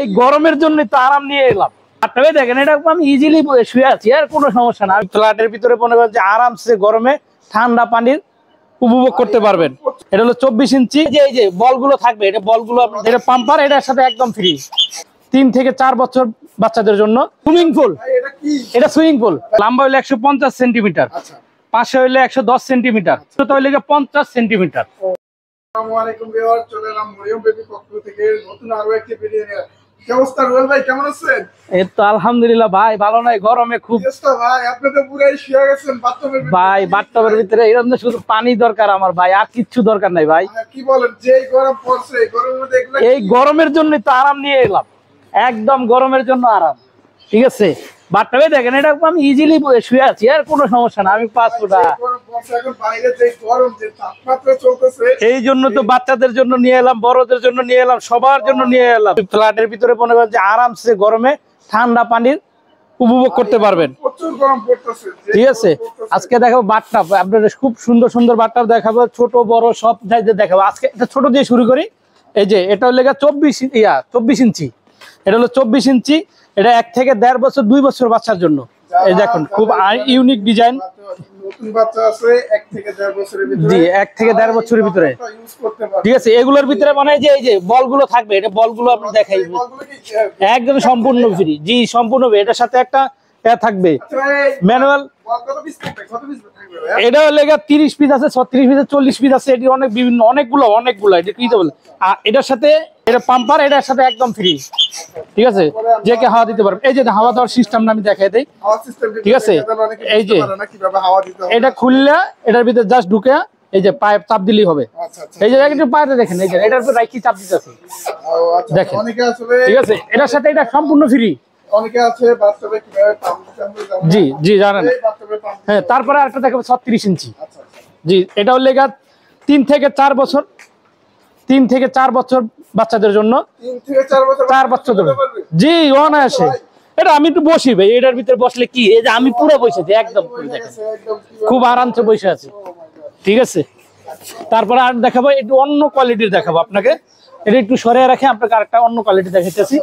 এই গরমের জন্য তো আরাম নিয়ে এলাম। আপনারা দেখেন এটা আমি ইজিলি শুয়ে আছি, আর কোনো সমস্যা না। ফ্ল্যাটের ভিতরে মনে করেন যে আরামসে গরমে ঠান্ডা পানির উপভোগ করতে পারবেন। এটা হলো 24 ইঞ্চি, এই যে বলগুলো থাকবে, এটা বলগুলো এটা পাম্পার, এটার সাথে একদম ফ্রি। 3 থেকে 4 বছর বাচ্চাদের জন্য। সুইমিং পুল, এটা সুইমিং পুল। লম্বা হইলে 150 সেন্টিমিটার, পাশে হইলে 110 সেন্টিমিটার, ছোট হইলে 50 সেন্টিমিটার। আসসালামু আলাইকুম ভিউয়ার, চলে এলাম মরিয়ম বেবি পক্ষ থেকে নতুন আরো একটি ভিডিও নিয়ে। কি অবস্থা রুয়েল ভাই, কেমন আছেন? এই তো আলহামদুলিল্লাহ ভাই, ভালো নাই, গরমে খুব। ভাই আপনি তো পুরাই শুয়ে গেছেন বাথরুমের ভিতরে। ভাই বাথটবের ভিতরে এরকম শুধু পানি দরকার আমার ভাই, আর কিচ্ছু দরকার নাই ভাই। কি বলেন, যে গরম পড়ছে এই গরমের মধ্যে এগুলা এই গরমের জন্য তো আরাম নিয়ে এলাম, একদম গরমের জন্য আরাম। ঠিক আছে, বাথটবে দেখেন এটা আমি ইজিলি শুয়ে আছি, আর কোনো সমস্যা না। আমি 5 ফুট গরম পড়ছে, এখন বাইরে যে গরম যে তাপমাত্রা চলতেছে, এই জন্য তো বাচ্চাদের জন্য নিয়ে এলাম, বড়দের জন্য নিয়ে এলাম, সবার জন্য নিয়ে এলাম। ফ্ল্যাটের ভিতরে মনে করেন যে আরামসে গরমে ঠান্ডা পানির উপভোগ করতে পারবেন। প্রচুর গরম পড়তেছে। ঠিক আছে, আজকে দেখাবো বাথটাব, আপনাদের খুব সুন্দর সুন্দর বাথটাব দেখাবো, ছোট বড় সব সাইজের দেখাবো। আজকে এটা ছোট দিয়ে শুরু করি। এই যে এটা হলো 24 ইঞ্চি, এটা হলো 24 ইঞ্চি। এটা 1 থেকে 1.5 বছর 2 বছর বাচ্চার জন্য। এই দেখুন খুব ইউনিক ডিজাইন। নতুন বাচ্চা আছে 1 থেকে 1.5 বছরের ভিতরে। জি, 1 থেকে 1.5 বছরের ভিতরে ইউজ করতে পারবেন। ঠিক আছে, এগুলোর ভিতরে মানে যে এই যে বলগুলো থাকবে, এটা বলগুলো আপনি দেখাই একদম সম্পূর্ণ ফ্রি। জি সম্পূর্ণ, এটার সাথে একটা থাকবে ম্যানুয়াল। এটা লেগা 30 পিস আছে, 36 পিস, 40 পিস আছে। এটি অনেক বিভিন্ন অনেকগুলো এটা কি বলে। আর এটার সাথে এটা পাম্পার, এটার সাথে একদম ফ্রি। ঠিক আছে, যে কে হাওয়া দিতে পারবে। এই যে হাওয়া দেওয়ার সিস্টেমটা আমি দেখাই দেই। ঠিক আছে, এই যে এটা খুললে এটার ভিতরে জাস্ট ঢুকে এই যে পাইপ চাপ দিলেই হবে। এই যে একটু পাইপে দেখেন, এই যে এটার উপর রাখি চাপ দিতেছে দেখেন। ঠিক আছে, এটার সাথে এটা সম্পূর্ণ ফ্রি। অনেকে আছে বাথটবে কিভাবে পাম্প দিতে। জি জি জানেন। হ্যাঁ, তারপরে আরেকটা দেখাবো 36 ইঞ্চি। জি, এটা হলো 3 থেকে 4 বছর, 3 থেকে 4 বছর বাচ্চাদের জন্য। 3 থেকে 4 বছর জি অনায়াসে। এটা আমি একটু বসি ভাই, এটার ভিতরে বসলে কি, এই যে আমি পুরো বসে আছি একদম, খুব আরামসে বসে আছি। ঠিক আছে, তারপরে আর দেখাবো একটু অন্য কোয়ালিটির দেখাবো আপনাকে। এটা একটু সরিয়ে রাখে, আপনাকে আরেকটা অন্য কোয়ালিটি দেখাইতেছি।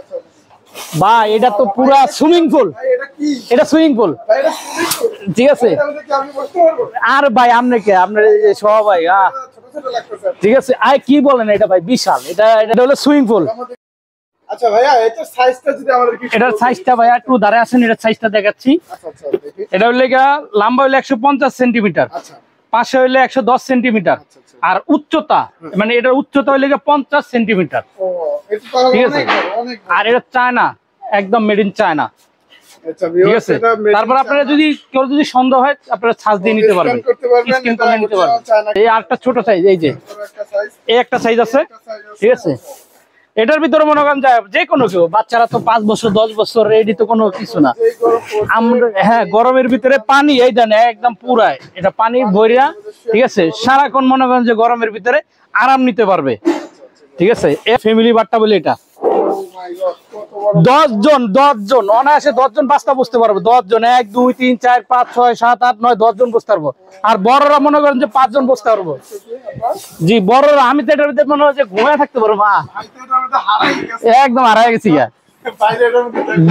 ভাই এটা তো পুরা সুইমিং পুল, এটা সুইমিং পুল। ঠিক আছে, আর ভাই আপনি কে, আপনার সবাই ঠিক আছে। আর কি বলেন, এটা ভাই বিশাল। এটা হলো সুইমিং পুল। আচ্ছা ভাইয়া, এটার সাইজটা যদি আমাদের কি, এটার সাইজটা ভাইয়া একটু দাঁড়ায় আছেন, এটার সাইজটা দেখাচ্ছি। এটা হলো লম্বা হইলে 150 সেন্টিমিটার, পাশে হইলে 110 সেন্টিমিটার, আর উচ্চতা মানে এটার উচ্চতা হইলে 50 সেন্টিমিটার। ঠিক আছে, আর এটা চায়না, একদম মেড ইন চায়না। ঠিক আছে, তারপর আপনারা যদি কেউ যদি সন্দেহ হয় আপনারা ছাঁচ দিয়ে নিতে পারবেন, স্ক্যান করে নিতে পারবেন। এই আরেকটা ছোট সাইজ, এই যে এই একটা সাইজ আছে। ঠিক আছে, এটার ভিতরে মনে করেন যে কোনো কেউ, বাচ্চারা তো 5 বছর 10 বছর, রেডি তো কোনো কিছু না। আমরা হ্যাঁ, গরমের ভিতরে পানি এই দেন একদম পুরাই, এটা পানি ভরিয়া। ঠিক আছে, সারাক্ষণ মনে করেন যে গরমের ভিতরে আরাম নিতে পারবে। ঠিক আছে, ফ্যামিলি বাথটাব বলে এটা 10 জন অনায়াসে 10 জন বাচ্চা বসতে পারবে। 10 জন, 1 2 3 4 5 6 7 8 9 10 জন বসতে পারবো। আর বড়রা মনে করেন যে 5 জন বসতে পারবো। জি বড়রা, আমি তো এটার ভিতরে মনে হয় যে ঘুমায় থাকতে পারবো। মা একদম হারাই গেছি।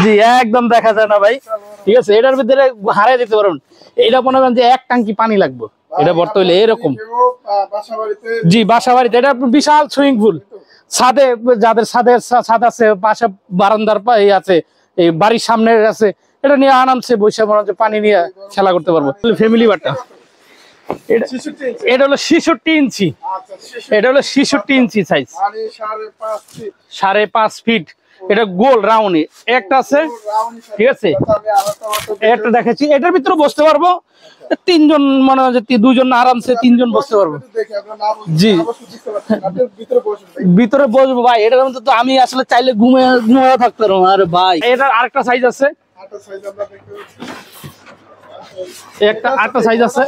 জি একদম দেখা যায় না ভাই। ঠিক আছে, এটার ভিতরে হারাই দিতে পারবেন। এটা মনে করেন যে 1 ট্যাঙ্কি পানি লাগবে। এটা বর্ত হইলে এরকম। জি বাসা বাড়িতে এটা বিশাল সুইমিং পুল। ছাদে, যাদের ছাদ আছে, পাশে বারান্দার আছে, এই বাড়ির সামনে আছে, এটা নিয়ে আরামসে বসে মনে হচ্ছে পানি নিয়ে খেলা করতে পারবো। ফ্যামিলি বাথটাব এটা হলো 66 ইঞ্চি। এটা হলো 66 ইঞ্চি সাইজ, 5.5 ফিট। এটা গোল রাউন্ড একটা আছে। ঠিক আছে, একটা দেখাচ্ছি, এটার ভিতরে বসতে পারবো 3 জন, মনে হয় যে 2 জন আরামসে 3 জন বসতে পারবো। জি ভিতরে বসবো ভাই, এটার মধ্যে তো আমি আসলে চাইলে ঘুমিয়ে থাকতে পারবো। আরে ভাই, এটার আরেকটা সাইজ আছে, একটা সাইজ আছে।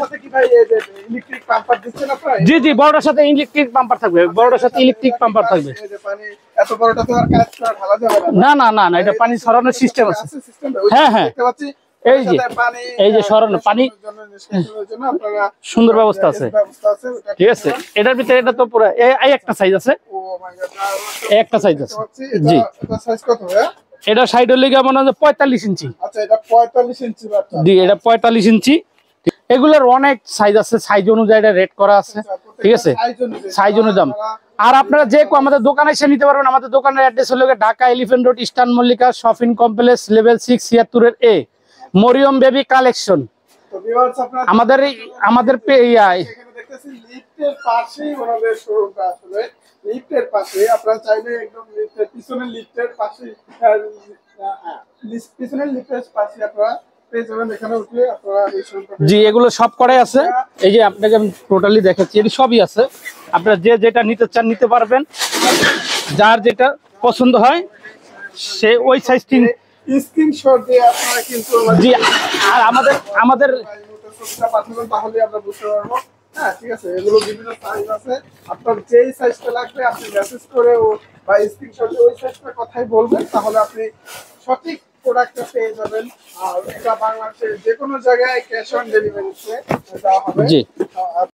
জি জি, বড়টার সাথে ইলেকট্রিক পাম্পার থাকবে, বড়টার সাথে ইলেকট্রিক পাম্পার থাকবে। না না না না, এটা পানি ছড়ানোর সিস্টেম আছে। হ্যাঁ হ্যাঁ, এই যে এই যে সরানো পানি সুন্দর ব্যবস্থা আছে, ঠিক আছে। এটার ভিতরে এটা তো পুরো এই একটা সাইজ আছে, এই একটা সাইজ আছে। জি এটা সাইড হলে মনে হয় 45 ইঞ্চি। আচ্ছা এটা 45 ইঞ্চি বাচ্চা। জি এটা 45 ইঞ্চি। এগুলোর অনেক সাইজ আছে, সাইজ অনুযায়ী এটা রেট করা আছে, ঠিক আছে, সাইজ অনুযায়ী দাম। আর আপনারা যে আমাদের দোকানে এসে নিতে পারবেন। আমাদের দোকানের অ্যাড্রেস হলো Dhaka elephant road, eastern Mallika shopping complex, level 6 76 এ, মরিয়ম বেবি কালেকশন। তো ভিউয়ার্স আপনারা আমাদের এখানে দেখতেছি লিফটের পাশেই ওনাদের শোরুমটা, আসলে লিফটের পাশে আপনারা চাইলে একদম লিফটের পিছনের লিফটের পাশে পিছনের লিফটের পাশে আপনারা পেয়ে যাবেন। এখানে উঠলে আপনারা এই শোরুমটা। জি এগুলো সব করাই আছে। এই যে আপনাকে আমি টোটালি দেখাচ্ছি, এটি সবই আছে। আপনারা যে যেটা নিতে চান নিতে পারবেন, যার যেটা পছন্দ হয় সে ওই সাইজটি স্ক্রিনশট দিয়ে আপনারা কিন্তু জি। আর আমাদের পাঠাবেন, তাহলে আমরা বুঝতে পারবো। হ্যাঁ ঠিক আছে, এগুলো বিভিন্ন সাইজ আছে। আপনার যেই সাইজটা লাগবে আপনি মেসেজ করে বা স্ক্রিনশটে ওই সাইজটার কথাই বলবেন, তাহলে আপনি সঠিক প্রোডাক্টটা পেয়ে যাবেন। আর এটা বাংলাদেশের যে কোনো জায়গায় ক্যাশ অন ডেলিভারিতে দেওয়া হবে। জি।